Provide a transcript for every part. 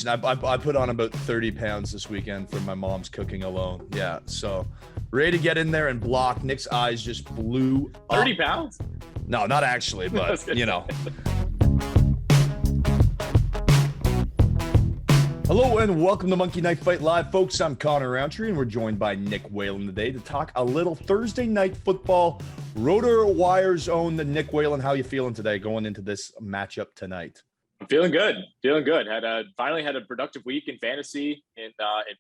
I put on about 30 pounds this weekend from my mom's cooking alone. Yeah, so ready to get in there and block. Nick's eyes just blew up. 30 pounds? No, not actually, but you know. Hello and welcome to Monkey Knife Fight Live, folks. I'm Connor Rowntree, and we're joined by Nick Whalen today to talk a little Thursday night football. Rotowire's own Nick Whalen. How you feeling today going into this matchup tonight? I'm feeling good. Finally had a productive week in fantasy in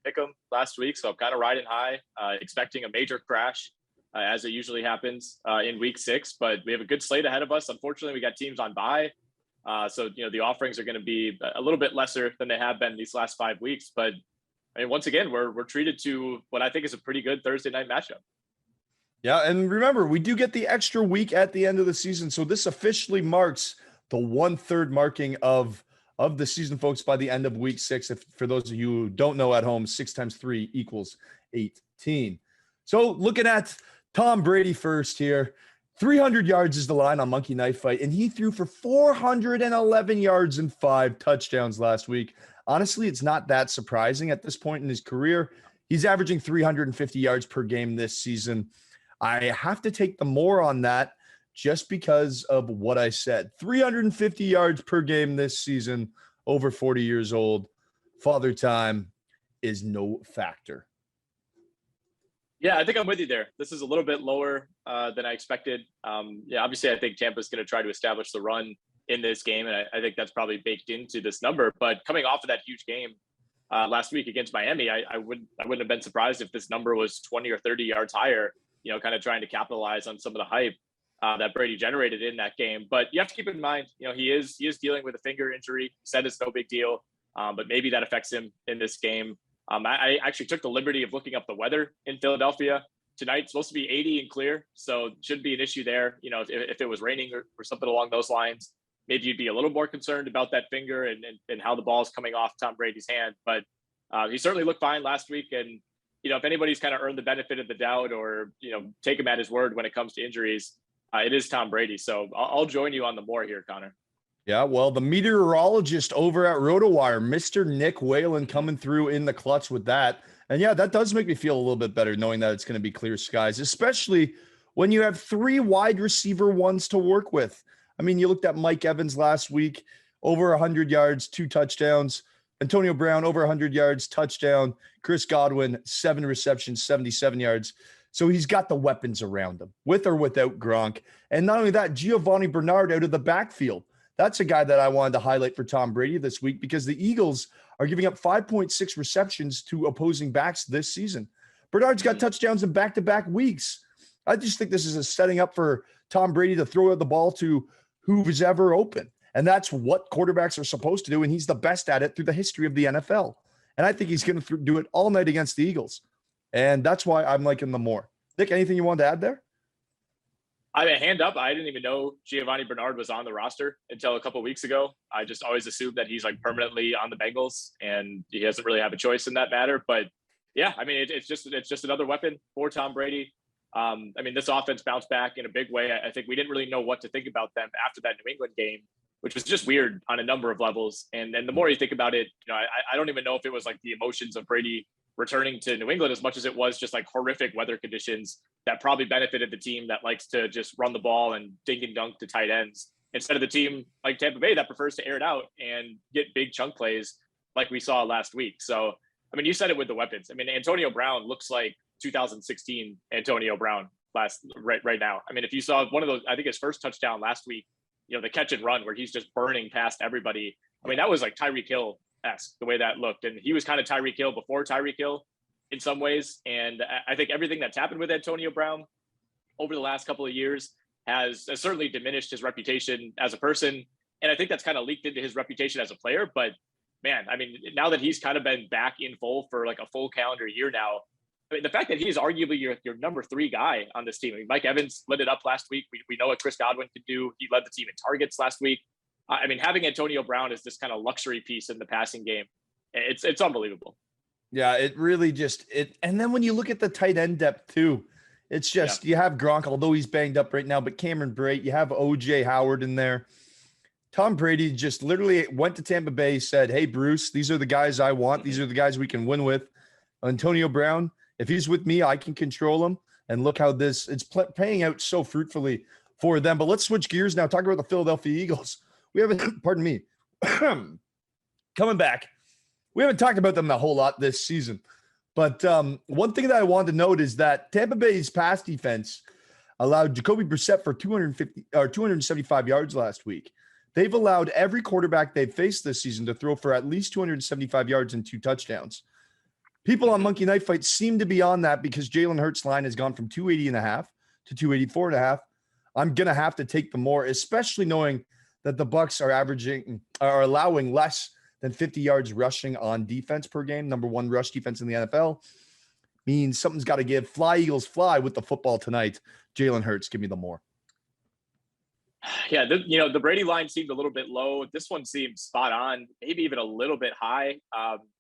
Pick'em last week, so I'm kind of riding high, expecting a major crash as it usually happens in week 6. But we have a good slate ahead of us. Unfortunately, we got teams on bye. So, the offerings are going to be a little bit lesser than they have been these last 5 weeks. But I mean, once again, we're treated to what I think is a pretty good Thursday night matchup. Yeah, and remember, we do get the extra week at the end of the season. So this officially marks the 1/3 marking of the season, folks, by the end of week 6. If for those of you who don't know at home, 6 times 3 equals 18. So looking at Tom Brady first here. 300 yards is the line on Monkey Knife Fight, and he threw for 411 yards and 5 touchdowns last week. Honestly, it's not that surprising at this point in his career. He's averaging 350 yards per game this season. I have to take the more on that just because of what I said. 350 yards per game this season, over 40 years old. Father time is no factor. Yeah, I think I'm with you there. This is a little bit lower than I expected. Obviously, I think Tampa's going to try to establish the run in this game, and I think that's probably baked into this number. But coming off of that huge game last week against Miami, I wouldn't have been surprised if this number was 20 or 30 yards higher, kind of trying to capitalize on some of the hype that Brady generated in that game. But you have to keep in mind, he is dealing with a finger injury. Said it's no big deal, but maybe that affects him in this game. I actually took the liberty of looking up the weather in Philadelphia tonight. It's supposed to be 80 and clear, so shouldn't be an issue there. If it was raining or something along those lines, maybe you'd be a little more concerned about that finger and how the ball is coming off Tom Brady's hand. But he certainly looked fine last week. And, if anybody's kind of earned the benefit of the doubt or, take him at his word when it comes to injuries, it is Tom Brady. So I'll join you on the more here, Connor. Yeah, well, the meteorologist over at Rotowire, Mr. Nick Whalen, coming through in the clutch with that. And yeah, that does make me feel a little bit better knowing that it's going to be clear skies, especially when you have 3 wide receiver ones to work with. I mean, you looked at Mike Evans last week, over 100 yards, 2 touchdowns. Antonio Brown, over 100 yards, touchdown. Chris Godwin, 7 receptions, 77 yards. So he's got the weapons around him, with or without Gronk. And not only that, Giovanni Bernard out of the backfield. That's a guy that I wanted to highlight for Tom Brady this week because the Eagles are giving up 5.6 receptions to opposing backs this season. Bernard's got touchdowns in back-to-back weeks. I just think this is a setting up for Tom Brady to throw the ball to who's ever open. And that's what quarterbacks are supposed to do, and he's the best at it through the history of the NFL. And I think he's going to do it all night against the Eagles. And that's why I'm liking them more. Nick, anything you wanted to add there? I mean, hand up, I didn't even know Giovanni Bernard was on the roster until a couple of weeks ago. I just always assumed that he's like permanently on the Bengals and he doesn't really have a choice in that matter. But yeah, I mean, it's just another weapon for Tom Brady. I mean, this offense bounced back in a big way. I think we didn't really know what to think about them after that New England game, which was just weird on a number of levels. And the more you think about it, I don't even know if it was like the emotions of Brady returning to New England as much as it was just like horrific weather conditions that probably benefited the team that likes to just run the ball and dink and dunk to tight ends instead of the team like Tampa Bay that prefers to air it out and get big chunk plays like we saw last week. So, I mean, you said it with the weapons. I mean, Antonio Brown looks like 2016 Antonio Brown right now. I mean, if you saw one of those, I think his first touchdown last week, the catch and run where he's just burning past everybody. I mean, that was like Tyreek Hill-esque, the way that looked. And he was kind of Tyreek Hill before Tyreek Hill in some ways. And I think everything that's happened with Antonio Brown over the last couple of years has certainly diminished his reputation as a person. And I think that's kind of leaked into his reputation as a player. But man, I mean, now that he's kind of been back in full for like a full calendar year now, I mean, the fact that he's arguably your number 3 guy on this team. I mean, Mike Evans lit it up last week. We know what Chris Godwin could do. He led the team in targets last week. I mean, having Antonio Brown as this kind of luxury piece in the passing game, it's unbelievable. Yeah, it really and then when you look at the tight end depth too, it's just, you have Gronk, although he's banged up right now, but Cameron Brate, you have OJ Howard in there. Tom Brady just literally went to Tampa Bay, said, "Hey, Bruce, these are the guys I want. These are the guys we can win with. Antonio Brown, if he's with me, I can control him." And look how it's paying out so fruitfully for them. But let's switch gears now. Talk about the Philadelphia Eagles. We haven't, pardon me, coming back. We haven't talked about them a whole lot this season. But one thing that I wanted to note is that Tampa Bay's pass defense allowed Jacoby Brissett for 275 yards last week. They've allowed every quarterback they've faced this season to throw for at least 275 yards and 2 touchdowns. People on Monkey Knife Fight seem to be on that because Jalen Hurts' line has gone from 280.5 to 284.5. I'm going to have to take the more, especially knowing that the Bucs are allowing less than 50 yards rushing on defense per game. Number 1 rush defense in the NFL. Means something's got to give. Fly, Eagles, fly with the football tonight. Jalen Hurts, give me the more. Yeah, the Brady line seemed a little bit low. This one seemed spot on, maybe even a little bit high.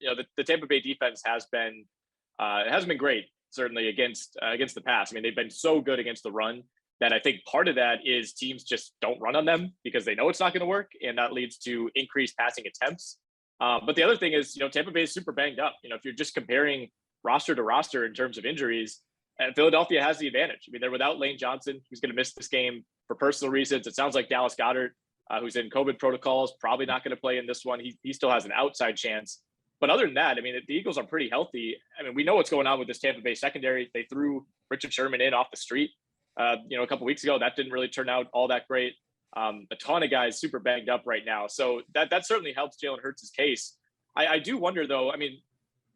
The Tampa Bay defense hasn't been great, certainly against the pass. I mean, they've been so good against the run that I think part of that is teams just don't run on them because they know it's not going to work, and that leads to increased passing attempts. But the other thing is, Tampa Bay is super banged up. If you're just comparing roster to roster in terms of injuries, and Philadelphia has the advantage. I mean, they're without Lane Johnson, who's going to miss this game for personal reasons. It sounds like Dallas Goedert, who's in COVID protocols, probably not going to play in this one. He still has an outside chance. But other than that, I mean, the Eagles are pretty healthy. I mean, we know what's going on with this Tampa Bay secondary. They threw Richard Sherman in off the street, a couple weeks ago. That didn't really turn out all that great. A ton of guys super banged up right now. So that certainly helps Jalen Hurts' case. I do wonder, though, I mean,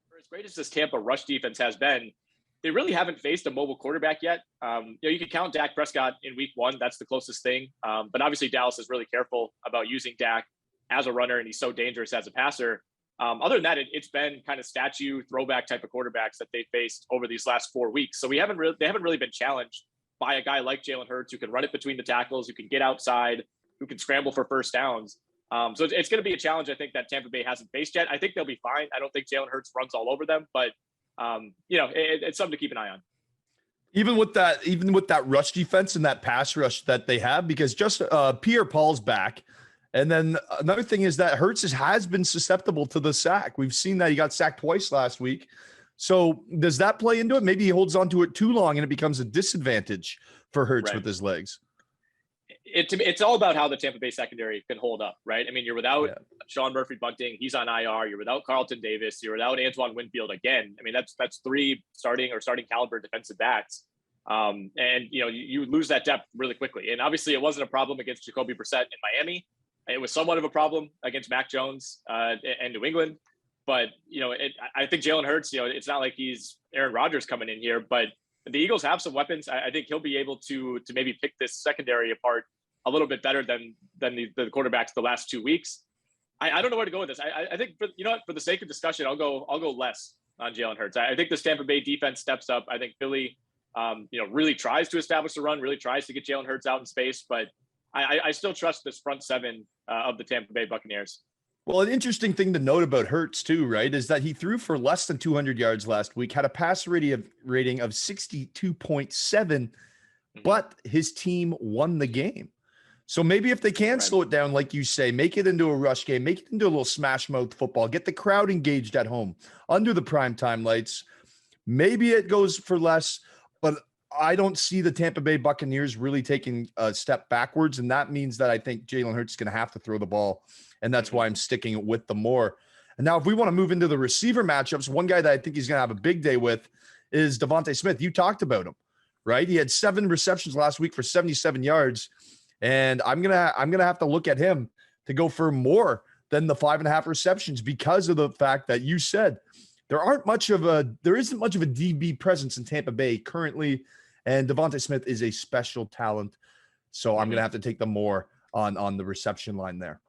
for as great as this Tampa rush defense has been, they really haven't faced a mobile quarterback yet. You can count Dak Prescott in week 1. That's the closest thing. But obviously Dallas is really careful about using Dak as a runner, and he's so dangerous as a passer. Other than that, it's been kind of statue throwback type of quarterbacks that they faced over these last 4 weeks. So they haven't really been challenged by a guy like Jalen Hurts who can run it between the tackles, who can get outside, who can scramble for first downs. So it's going to be a challenge, I think, that Tampa Bay hasn't faced yet. I think they'll be fine. I don't think Jalen Hurts runs all over them, but it's something to keep an eye on. Even with that rush defense and that pass rush that they have, because just Pierre-Paul's back. And then another thing is that Hurts has been susceptible to the sack. We've seen that he got sacked twice last week. So does that play into it? Maybe he holds on to it too long and it becomes a disadvantage for Hurts with his legs. It's all about how the Tampa Bay secondary can hold up, right? I mean, you're without Sean Murphy-Bunting. He's on IR. You're without Carlton Davis. You're without Antoine Winfield again. I mean, that's 3 starting caliber defensive backs. And you lose that depth really quickly. And obviously it wasn't a problem against Jacoby Brissett in Miami. It was somewhat of a problem against Mac Jones and New England. But, I think Jalen Hurts, it's not like he's Aaron Rodgers coming in here, but the Eagles have some weapons. I think he'll be able to maybe pick this secondary apart a little bit better than the quarterbacks the last 2 weeks. I don't know where to go with this. I think for the sake of discussion, I'll go less on Jalen Hurts. I think this Tampa Bay defense steps up. I think Philly, really tries to establish the run, really tries to get Jalen Hurts out in space, but I still trust this front 7 of the Tampa Bay Buccaneers. Well, an interesting thing to note about Hurts too, right, is that he threw for less than 200 yards last week, had a pass rating of 62.7, but his team won the game. So maybe if they can slow it down, like you say, make it into a rush game, make it into a little smash mouth football, get the crowd engaged at home under the primetime lights, maybe it goes for less, but I don't see the Tampa Bay Buccaneers really taking a step backwards. And that means that I think Jalen Hurts is going to have to throw the ball. And that's why I'm sticking with the more. And now if we want to move into the receiver matchups, one guy that I think he's going to have a big day with is Devontae Smith. You talked about him, right? He had 7 receptions last week for 77 yards. And I'm going to have to look at him to go for more than the 5.5 receptions because of the fact that you said there isn't much of a DB presence in Tampa Bay currently. And Devontae Smith is a special talent. So I'm going to have to take the more on the reception line there.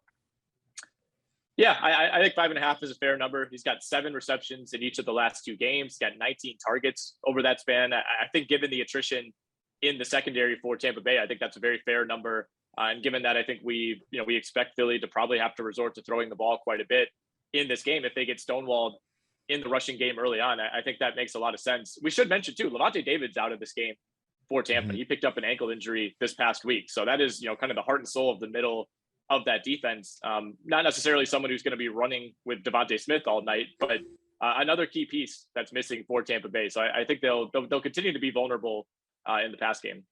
Yeah, I think 5.5 is a fair number. He's got 7 receptions in each of the last 2 games. He's got 19 targets over that span. I think given the attrition in the secondary for Tampa Bay, I think that's a very fair number. And given that, I think we expect Philly to probably have to resort to throwing the ball quite a bit in this game if they get stonewalled in the rushing game early on. I think that makes a lot of sense. We should mention too, Levante David's out of this game for Tampa. He picked up an ankle injury this past week. So that is, kind of the heart and soul of the middle of that defense. Not necessarily someone who's going to be running with Devontae Smith all night, but another key piece that's missing for Tampa Bay. So I think they'll continue to be vulnerable in the pass game.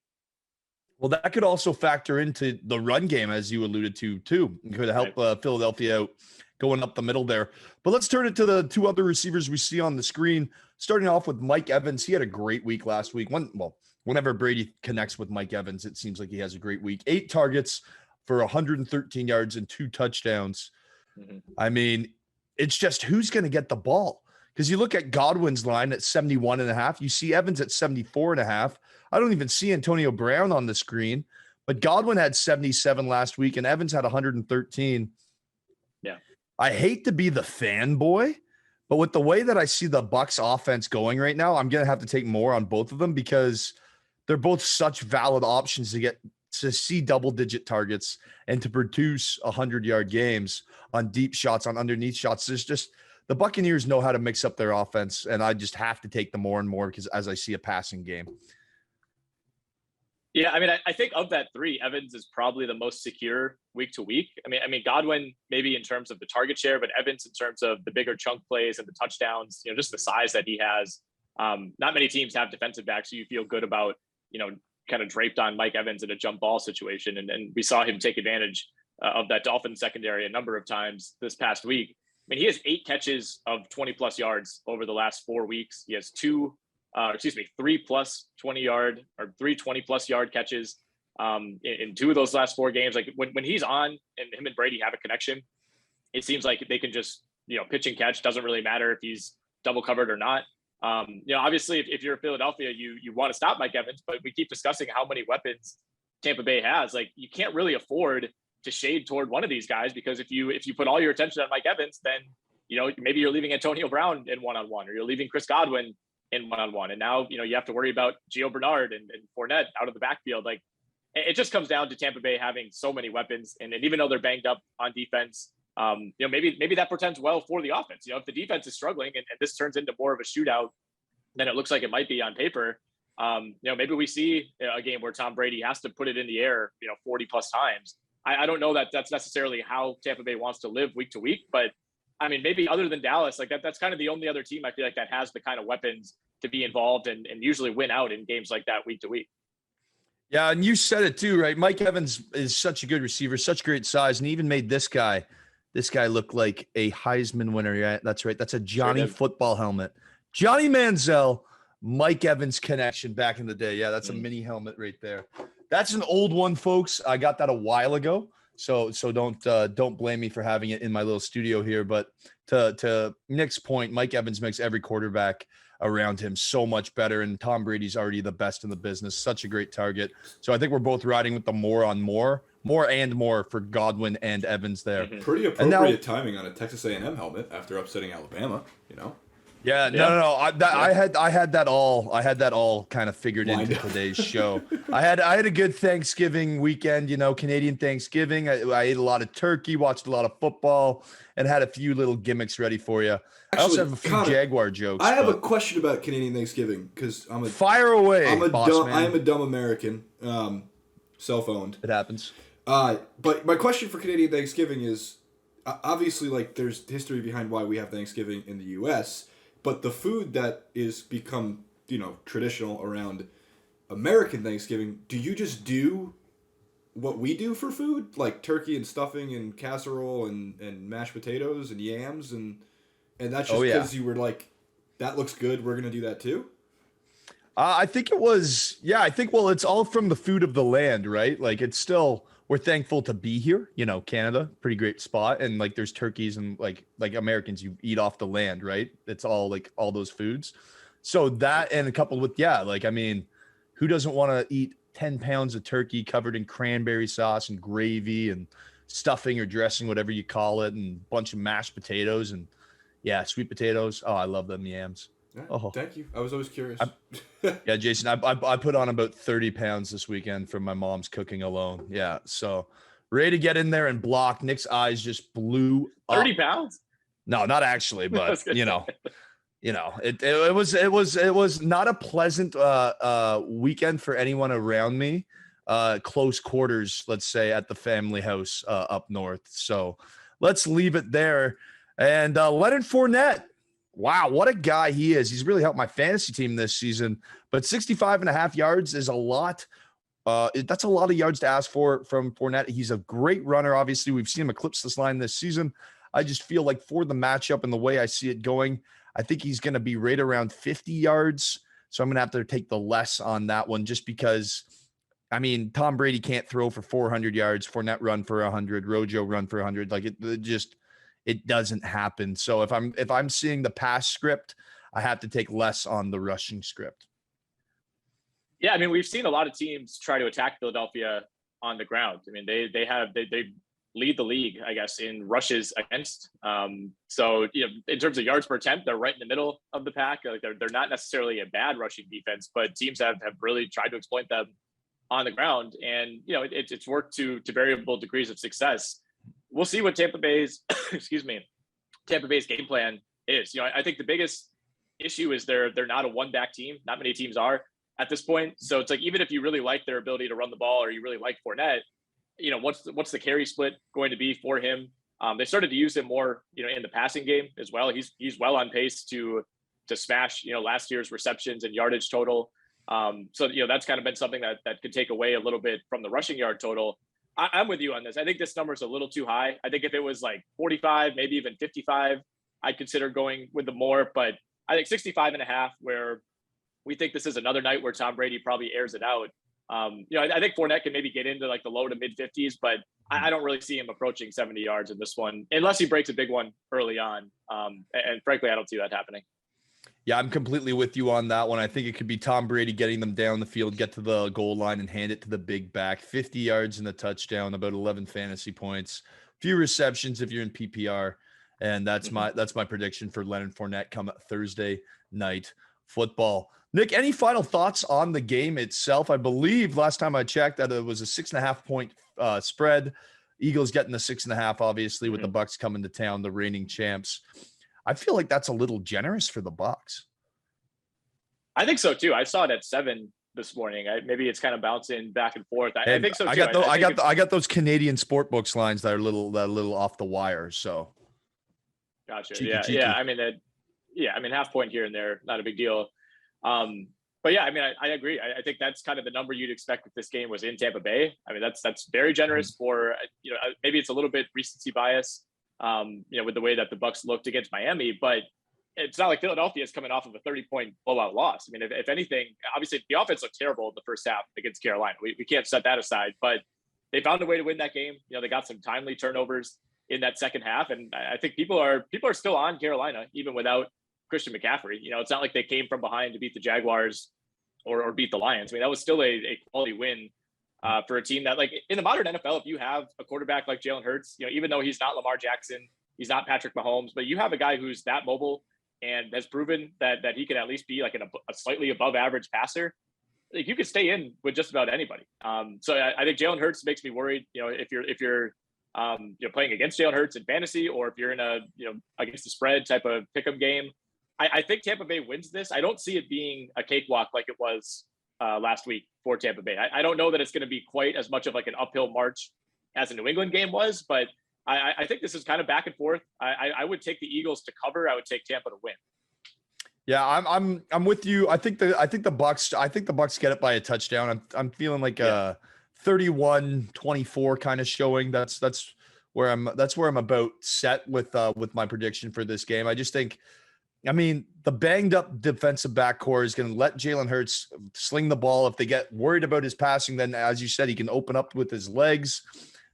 Well, that could also factor into the run game, as you alluded to, too. It could help Philadelphia out going up the middle there. But let's turn it to the two other receivers we see on the screen. Starting off with Mike Evans. He had a great week last week. Whenever Brady connects with Mike Evans, it seems like he has a great week. 8 targets for 113 yards and 2 touchdowns. Mm-hmm. I mean, it's just who's going to get the ball? Because you look at Godwin's line at 71.5. You see Evans at 74.5. I don't even see Antonio Brown on the screen, but Godwin had 77 last week and Evans had 113. Yeah. I hate to be the fanboy, but with the way that I see the Bucs offense going right now, I'm going to have to take more on both of them because they're both such valid options to see double-digit targets and to produce 100-yard games on deep shots, on underneath shots. There's just the Buccaneers know how to mix up their offense, and I just have to take them more and more because as I see a passing game. Yeah, I mean, I think of that 3, Evans is probably the most secure week to week. I mean, Godwin maybe in terms of the target share, but Evans in terms of the bigger chunk plays and the touchdowns. Just the size that he has. Not many teams have defensive backs, so you feel good about kind of draped on Mike Evans in a jump ball situation, and we saw him take advantage of that Dolphins secondary a number of times this past week. I mean, he has 8 catches of 20+ yards over the last 4 weeks. He has 3 plus 20-yard or 3 20+ yard catches in 2 of those last 4 games. Like when he's on and him and Brady have a connection, it seems like they can just, pitch and catch. Doesn't really matter if he's double covered or not. Obviously if you're Philadelphia, you want to stop Mike Evans, but we keep discussing how many weapons Tampa Bay has. Like you can't really afford to shade toward one of these guys because if you put all your attention on Mike Evans, then, maybe you're leaving Antonio Brown in one-on-one or you're leaving Chris Godwin in one-on-one. And now, you have to worry about Gio Bernard and Fournette out of the backfield. Like it just comes down to Tampa Bay having so many weapons. And even though they're banged up on defense, maybe that portends well for the offense. If the defense is struggling and this turns into more of a shootout than it looks like it might be on paper, maybe we see a game where Tom Brady has to put it in the air, 40+ times. I don't know that that's necessarily how Tampa Bay wants to live week to week, but I mean, maybe other than Dallas, like that's kind of the only other team I feel like that has the kind of weapons to be involved and usually win out in games like that week to week. Yeah, and you said it too, right? Mike Evans is such a good receiver, such great size, and he even made this guy look like a Heisman winner. Yeah, that's right. That's a Johnny football helmet. Johnny Manziel, Mike Evans connection back in the day. Yeah, that's a mini helmet right there. That's an old one, folks. I got that a while ago. So don't blame me for having it in my little studio here. But to Nick's point, Mike Evans makes every quarterback around him so much better. And Tom Brady's already the best in the business. Such a great target. So I think we're both riding with the more for Godwin and Evans there. Mm-hmm. Pretty appropriate timing on a Texas A&M helmet after upsetting Alabama, Yeah, no. I had that all kind of figured into today's show. I had a good Thanksgiving weekend, Canadian Thanksgiving. I ate a lot of turkey, watched a lot of football, and had a few little gimmicks ready for you. Actually, I also have a few Jaguar jokes. I have a question about Canadian Thanksgiving because fire away. I am a dumb American, self-owned. It happens. But my question for Canadian Thanksgiving is obviously like there's history behind why we have Thanksgiving in the U.S., but the food that is become, traditional around American Thanksgiving, do you just do what we do for food? Like turkey and stuffing and casserole and mashed potatoes and yams and that's just because you were like, that looks good, we're going to do that too? I think it was, it's all from the food of the land, right? Like it's still, we're thankful to be here, Canada, pretty great spot. And like, there's turkeys and like Americans, you eat off the land, right? It's all like all those foods. So that, and coupled with, who doesn't want to eat 10 pounds of turkey covered in cranberry sauce and gravy and stuffing or dressing, whatever you call it, and a bunch of mashed potatoes and sweet potatoes. Oh, I love them yams. Yeah, thank you. I was always curious. Jason, I put on about 30 pounds this weekend from my mom's cooking alone. Yeah, so ready to get in there and block. Nick's eyes just blew up. 30 pounds? No, not actually, but it was not a pleasant weekend for anyone around me. close quarters, let's say, at the family house up north. So let's leave it there. And Leonard Fournette, wow, what a guy he is. He's really helped my fantasy team this season, but 65.5 yards is a lot. That's a lot of yards to ask for from Fournette. He's a great runner. Obviously, we've seen him eclipse this line this season. I just feel like for the matchup and the way I see it going, I think he's going to be right around 50 yards. So I'm going to have to take the less on that one just because, I mean, Tom Brady can't throw for 400 yards, Fournette run for 100, Rojo run for 100. Like it doesn't happen. So if I'm seeing the pass script, I have to take less on the rushing script. Yeah, I mean, we've seen a lot of teams try to attack Philadelphia on the ground. I mean, they lead the league, I guess, in rushes against. So, you know, in terms of yards per attempt, they're right in the middle of the pack. Like they're not necessarily a bad rushing defense, but teams have really tried to exploit them on the ground. And, you know, it's worked to variable degrees of success. We'll see what Tampa Bay's, Tampa Bay's game plan is. You know, I think the biggest issue is they're not a one-back team. Not many teams are at this point. So it's like, even if you really like their ability to run the ball or you really like Fournette, you know, what's the carry split going to be for him? They started to use him more, you know, in the passing game as well. He's well on pace to smash, you know, last year's receptions and yardage total. So, you know, that's kind of been something that could take away a little bit from the rushing yard total. I'm with you on this. I think this number is a little too high. I think if it was like 45, maybe even 55, I'd consider going with the more, but I think 65.5, where we think this is another night where Tom Brady probably airs it out. You know, I think Fournette can maybe get into like the low to mid 50s, but I don't really see him approaching 70 yards in this one, unless he breaks a big one early on. And frankly, I don't see that happening. Yeah, I'm completely with you on that one. I think it could be Tom Brady getting them down the field, get to the goal line and hand it to the big back. 50 yards in the touchdown, about 11 fantasy points, few receptions if you're in PPR. And that's my prediction for Leonard Fournette come Thursday night football. Nick, any final thoughts on the game itself? I believe last time I checked that it was a 6.5 point spread. Eagles getting the 6.5, obviously, with the Bucs coming to town, the reigning champs. I feel like that's a little generous for the Bucs. I think so too. I saw it at 7 this morning. Maybe it's kind of bouncing back and forth. I think so too. I got those Canadian sport books lines that are a little off the wire. So, gotcha. Cheeky. Yeah. I mean, half point here and there, not a big deal. But yeah, I mean, I agree. I think that's kind of the number you'd expect if this game was in Tampa Bay. I mean, that's very generous for, you know, maybe it's a little bit recency bias, you know, with the way that the Bucs looked against Miami, but it's not like Philadelphia is coming off of a 30-point blowout loss. I mean, if anything, obviously the offense looked terrible in the first half against Carolina. We can't set that aside, but they found a way to win that game. You know, they got some timely turnovers in that second half. And I think people are still on Carolina, even without Christian McCaffrey. You know, it's not like they came from behind to beat the Jaguars or beat the Lions. I mean, that was still a quality win for a team that, like, in the modern NFL, if you have a quarterback like Jalen Hurts, you know, even though he's not Lamar Jackson, he's not Patrick Mahomes, but you have a guy who's that mobile and has proven that he can at least be like a slightly above average passer. Like, you could stay in with just about anybody. So I think Jalen Hurts makes me worried. You know, if you're playing against Jalen Hurts in fantasy, or if you're in a, you know, against the spread type of pick'em game, I think Tampa Bay wins this. I don't see it being a cakewalk like it was last week for Tampa Bay. I don't know that it's going to be quite as much of like an uphill march as a New England game was, but I think this is kind of back and forth. I would take the Eagles to cover. I would take Tampa to win. Yeah, I'm with you. I think the Bucs get it by a touchdown. I'm feeling like a 31-24 kind of showing. That's where I'm about set with my prediction for this game. I just think, I mean, the banged up defensive back core is going to let Jalen Hurts sling the ball. If they get worried about his passing, then as you said, he can open up with his legs.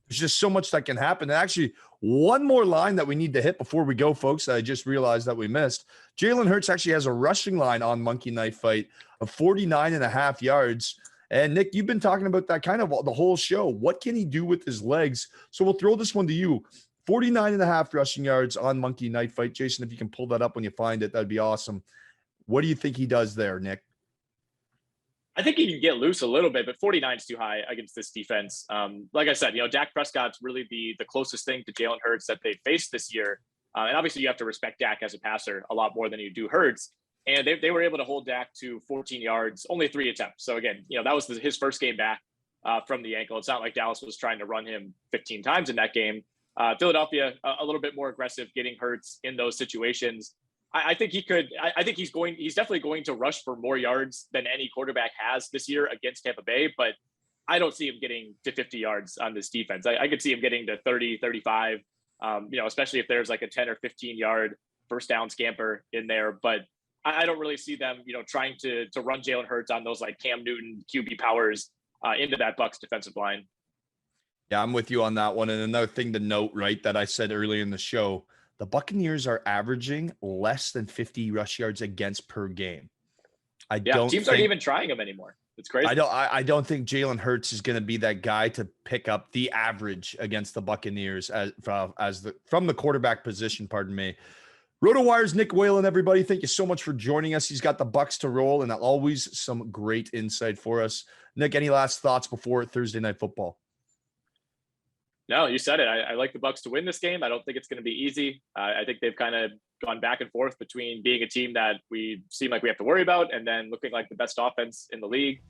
There's just so much that can happen. And actually, one more line that we need to hit before we go, folks, that I just realized that we missed. Jalen Hurts actually has a rushing line on Monkey Knife Fight of 49.5 yards. And Nick, you've been talking about that kind of the whole show. What can he do with his legs? So we'll throw this one to you. 49.5 rushing yards on Monkey Knife Fight. Jason, if you can pull that up when you find it, that'd be awesome. What do you think he does there, Nick? I think he can get loose a little bit, but 49 is too high against this defense. Like I said, you know, Dak Prescott's really the closest thing to Jalen Hurts that they faced this year. And obviously you have to respect Dak as a passer a lot more than you do Hurts. And they were able to hold Dak to 14 yards, only 3 attempts. So again, you know, that was his first game back from the ankle. It's not like Dallas was trying to run him 15 times in that game. Philadelphia, a little bit more aggressive, getting Hurts in those situations. I think he could. I think he's definitely going to rush for more yards than any quarterback has this year against Tampa Bay, but I don't see him getting to 50 yards on this defense. I could see him getting to 30, 35, especially if there's like a 10 or 15 yard first down scamper in there. But I don't really see them, trying to run Jalen Hurts on those like Cam Newton QB powers into that Bucs defensive line. Yeah, I'm with you on that one. And another thing to note, right, that I said earlier in the show, the Buccaneers are averaging less than 50 rush yards against per game. Teams aren't even trying them anymore. It's crazy. I don't think Jalen Hurts is going to be that guy to pick up the average against the Buccaneers from the quarterback position. Pardon me. Rotowire's Nick Whalen, everybody. Thank you so much for joining us. He's got the Bucs to roll, and always some great insight for us. Nick, any last thoughts before Thursday Night Football? No, you said it. I like the Bucs to win this game. I don't think it's going to be easy. I think they've kind of gone back and forth between being a team that we seem like we have to worry about and then looking like the best offense in the league.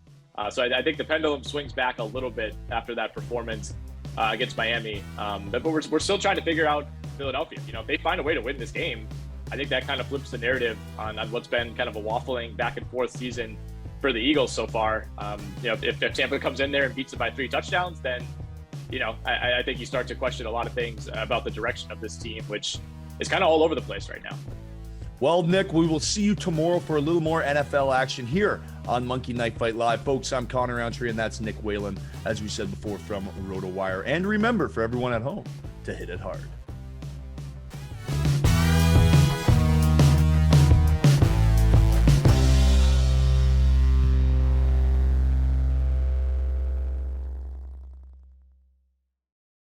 So I think the pendulum swings back a little bit after that performance against Miami. But we're still trying to figure out Philadelphia. If they find a way to win this game, I think that kind of flips the narrative on what's been kind of a waffling back and forth season for the Eagles so far. If Tampa comes in there and beats them by 3 touchdowns, then I think you start to question a lot of things about the direction of this team, which is kind of all over the place right now. Well, Nick, we will see you tomorrow for a little more NFL action here on Monkey Knife Fight Live. Folks, I'm Connor Rowntree, and that's Nick Whalen, as we said before, from Rotowire. And remember, for everyone at home, to hit it hard.